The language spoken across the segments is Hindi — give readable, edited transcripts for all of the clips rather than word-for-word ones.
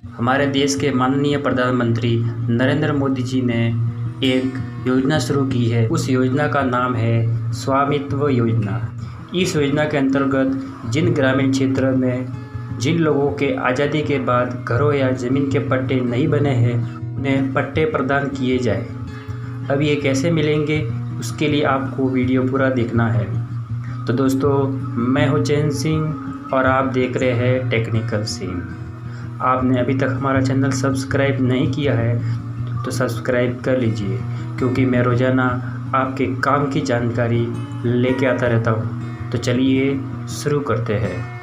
हमारे देश के माननीय प्रधानमंत्री नरेंद्र मोदी जी ने एक योजना शुरू की है। उस योजना का नाम है स्वामित्व योजना। इस योजना के अंतर्गत जिन ग्रामीण क्षेत्रों में जिन लोगों के आज़ादी के बाद घरों या ज़मीन के पट्टे नहीं बने हैं, उन्हें पट्टे प्रदान किए जाए। अब ये कैसे मिलेंगे, उसके लिए आपको वीडियो पूरा देखना है। तो दोस्तों, मैं हूं चैन सिंह और आप देख रहे हैं टेक्निकल सिंह। आपने अभी तक हमारा चैनल सब्सक्राइब नहीं किया है तो सब्सक्राइब कर लीजिए, क्योंकि मैं रोज़ाना आपके काम की जानकारी लेके आता रहता हूँ। तो चलिए शुरू करते हैं।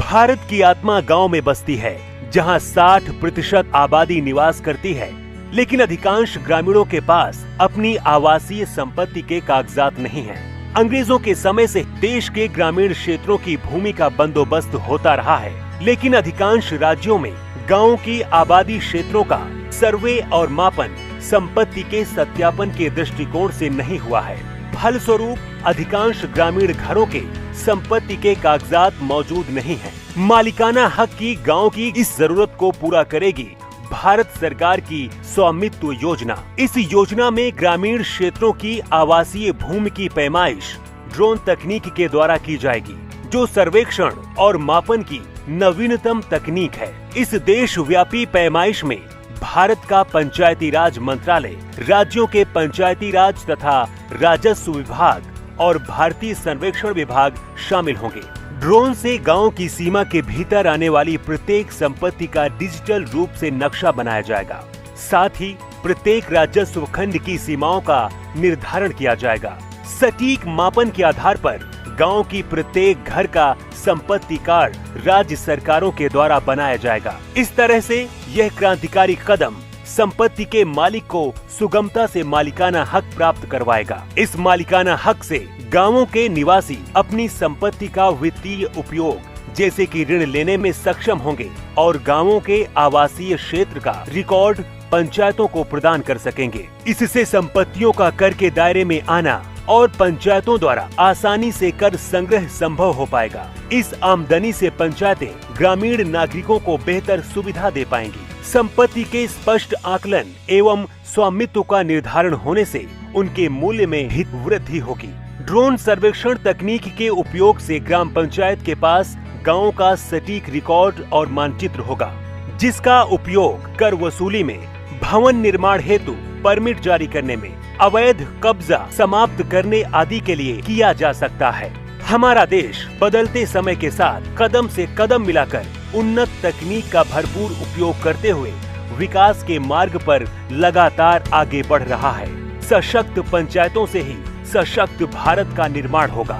भारत की आत्मा गांव में बसती है, जहां 60% आबादी निवास करती है, लेकिन अधिकांश ग्रामीणों के पास अपनी आवासीय संपत्ति के कागजात नहीं हैं। अंग्रेजों के समय से देश के ग्रामीण क्षेत्रों की भूमि का बंदोबस्त होता रहा है, लेकिन अधिकांश राज्यों में गांवों की आबादी क्षेत्रों का सर्वे और मापन संपत्ति के सत्यापन के दृष्टिकोण से नहीं हुआ है। फलस्वरूप अधिकांश ग्रामीण घरों के संपत्ति के कागजात मौजूद नहीं हैं। मालिकाना हक की गांव की इस जरूरत को पूरा करेगी भारत सरकार की स्वामित्व योजना। इस योजना में ग्रामीण क्षेत्रों की आवासीय भूमि की पैमाइश ड्रोन तकनीक के द्वारा की जाएगी, जो सर्वेक्षण और मापन की नवीनतम तकनीक है। इस देशव्यापी पैमाइश में भारत का पंचायती राज मंत्रालय, राज्यों के पंचायती राज तथा राजस्व विभाग और भारतीय सर्वेक्षण विभाग शामिल होंगे। ड्रोन से गांव की सीमा के भीतर आने वाली प्रत्येक संपत्ति का डिजिटल रूप से नक्शा बनाया जाएगा। साथ ही प्रत्येक राजस्व खंड की सीमाओं का निर्धारण किया जाएगा। सटीक मापन के आधार पर गांव की प्रत्येक घर का संपत्ति कार्ड राज्य सरकारों के द्वारा बनाया जाएगा। इस तरह से यह क्रांतिकारी कदम संपत्ति के मालिक को सुगमता से मालिकाना हक प्राप्त करवाएगा। इस मालिकाना हक से गांवों के निवासी अपनी संपत्ति का वित्तीय उपयोग जैसे कि ऋण लेने में सक्षम होंगे और गांवों के आवासीय क्षेत्र का रिकॉर्ड पंचायतों को प्रदान कर सकेंगे। इससे संपत्तियों का कर के दायरे में आना और पंचायतों द्वारा आसानी से कर संग्रह संभव हो पाएगा। इस आमदनी से पंचायतें ग्रामीण नागरिकों को बेहतर सुविधा दे पाएंगी। संपत्ति के स्पष्ट आकलन एवं स्वामित्व का निर्धारण होने से उनके मूल्य में भी वृद्धि होगी। ड्रोन सर्वेक्षण तकनीक के उपयोग से ग्राम पंचायत के पास गांव का सटीक रिकॉर्ड और मानचित्र होगा, जिसका उपयोग कर वसूली में, भवन निर्माण हेतु परमिट जारी करने में, अवैध कब्जा समाप्त करने आदि के लिए किया जा सकता है। हमारा देश बदलते समय के साथ कदम से कदम मिलाकर उन्नत तकनीक का भरपूर उपयोग करते हुए विकास के मार्ग पर लगातार आगे बढ़ रहा है। सशक्त पंचायतों से ही सशक्त भारत का निर्माण होगा।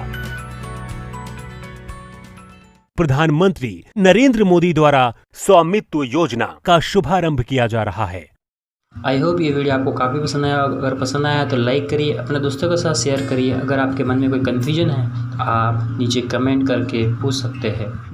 प्रधानमंत्री नरेंद्र मोदी द्वारा स्वामित्व योजना का शुभारंभ किया जा रहा है। आई होप ये वीडियो आपको काफ़ी पसंद आया। अगर पसंद आया तो लाइक करिए, अपने दोस्तों के साथ शेयर करिए। अगर आपके मन में कोई कन्फ्यूजन है तो आप नीचे कमेंट करके पूछ सकते हैं।